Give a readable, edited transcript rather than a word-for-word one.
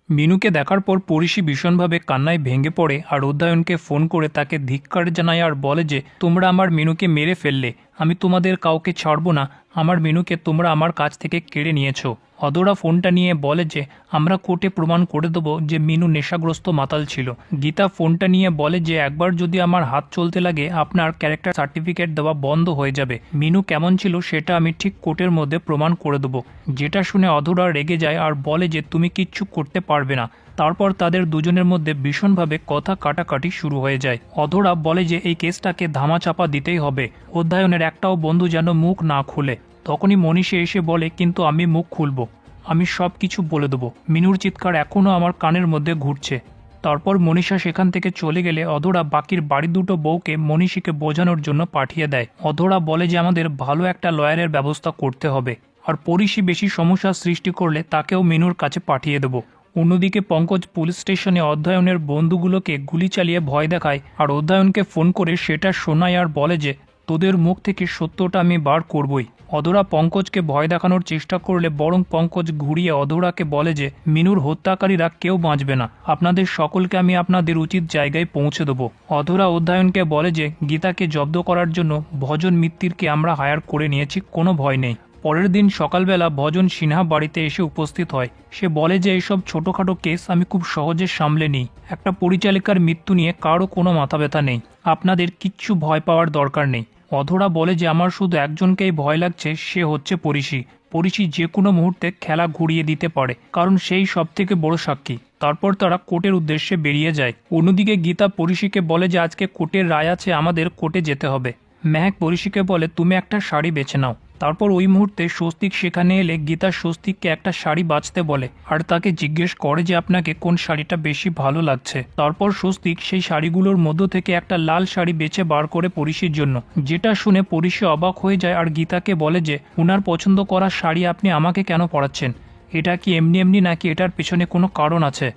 মিনুকে দেখার পর পরিশি ভীষণভাবে কান্নায় ভেঙে পড়ে আর অধ্যয়নকে ফোন করে তাকে ধিক্কার জানায় আর বলে যে তোমরা আমার মিনুকে মেরে ফেললে, আমি তোমাদের কাউকে ছাড়বো না, আমার মিনুকে তোমরা আমার কাছ থেকে কেড়ে নিয়েছো। অধরা ফোনটা নিয়ে বলে যে আমরা কোর্টে প্রমাণ করে দেবো যে মিনু নেশাগ্রস্ত মাতাল ছিল। গীতা ফোনটা নিয়ে বলে যে একবার যদি আমার হাত চলতে লাগে আপনার ক্যারেক্টার সার্টিফিকেট দেওয়া বন্ধ হয়ে যাবে। মিনু কেমন ছিল সেটা আমি ঠিক কোর্টের মধ্যে প্রমাণ করে দেবো। যেটা শুনে অধরা রেগে যায় আর বলে যে তুমি কিচ্ছু করতে পারবে না। তারপর তাদের দুজনের মধ্যে ভীষণভাবে কথা কাটাকাটি শুরু হয়ে যায়। অধরা বলে যে এই কেসটাকে ধামাচাপা দিতেই হবে, অধ্যয়নের একটাও বন্ধু যেন মুখ না খুলে। তখনই মনীষে এসে বলে কিন্তু আমি মুখ খুলব, আমি সব কিছু বলে দেবো। মিনুর চিৎকার এখনও আমার কানের মধ্যে ঘুরছে। তারপর মনীষা সেখান থেকে চলে গেলে অধরা বাকির বাড়ির দুটো বউকে মনীষীকে বোঝানোর জন্য পাঠিয়ে দেয়। অধরা বলে যে আমাদের ভালো একটা লয়ারের ব্যবস্থা করতে হবে, আর পরিশি বেশি সমস্যার সৃষ্টি করলে তাকেও মিনুর কাছে পাঠিয়ে দেবো। অন্যদিকে পঙ্কজ পুলিশ স্টেশনে অধ্যয়নের বন্ধুগুলোকে গুলি চালিয়ে ভয় দেখায় আর অধ্যয়নকে ফোন করে সেটা শোনায় আর বলে যে তোদের মুখ থেকে সত্যটা আমি বার করবই। অধরা পঙ্কজকে ভয় দেখানোর চেষ্টা করলে বরং পঙ্কজ ঘুরিয়ে অধরাকে বলে যে মিনুর হত্যাকারীরা কেউ বাঁচবে না, আপনাদের সকলকে আমি আপনাদের উচিত জায়গায় পৌঁছে দেবো। অধরা অধ্যয়নকে বলে যে গীতাকে জব্দ করার জন্য ভজন মিত্তিরকে আমরা হায়ার করে নিয়েছি, কোনো ভয় নেই। পরের দিন সকালবেলা ভজন সিনহা বাড়িতে এসে উপস্থিত হয়। সে বলে যে এইসব ছোটোখাটো কেস আমি খুব সহজে সামলে নিই, একটা পরিচালিকার মৃত্যু নিয়ে কারও কোনো মাথা ব্যথা নেই, আপনাদের কিচ্ছু ভয় পাওয়ার দরকার নেই। অধরা বলে যে আমার শুধু একজনকেই ভয় লাগছে, সে হচ্ছে পরিশি। পরিশি যে কোনো মুহূর্তে খেলা ঘুরিয়ে দিতে পারে, কারণ সেই সব থেকে বড় সাক্ষী। তারপর তারা কোর্টের উদ্দেশ্যে বেরিয়ে যায়। অন্যদিকে গীতা পরিশিকে বলে যে আজকে কোর্টের রায় আছে, আমাদের কোর্টে যেতে হবে। মেহেক পরিশিকে বলে তুমি একটা শাড়ি বেছে নাও। তারপর ওই মুহূর্তে স্বস্তিক সেখানে এলে গীতা স্বস্তিককে একটা শাড়ি বাছতে বলে আর তাকে জিজ্ঞেস করে যে আপনাকে কোন শাড়িটা বেশি ভালো লাগছে। তারপর স্বস্তিক সেই শাড়িগুলোর মধ্য থেকে একটা লাল শাড়ি বেছে বার করে পরিশির জন্য, যেটা শুনে পরিশি অবাক হয়ে যায় আর গীতাকে বলে যে ওনার পছন্দ করা শাড়ি আপনি আমাকে কেন পরাচ্ছেন, এটা কি এমনি এমনি নাকি এটার পেছনে কোনো কারণ আছে।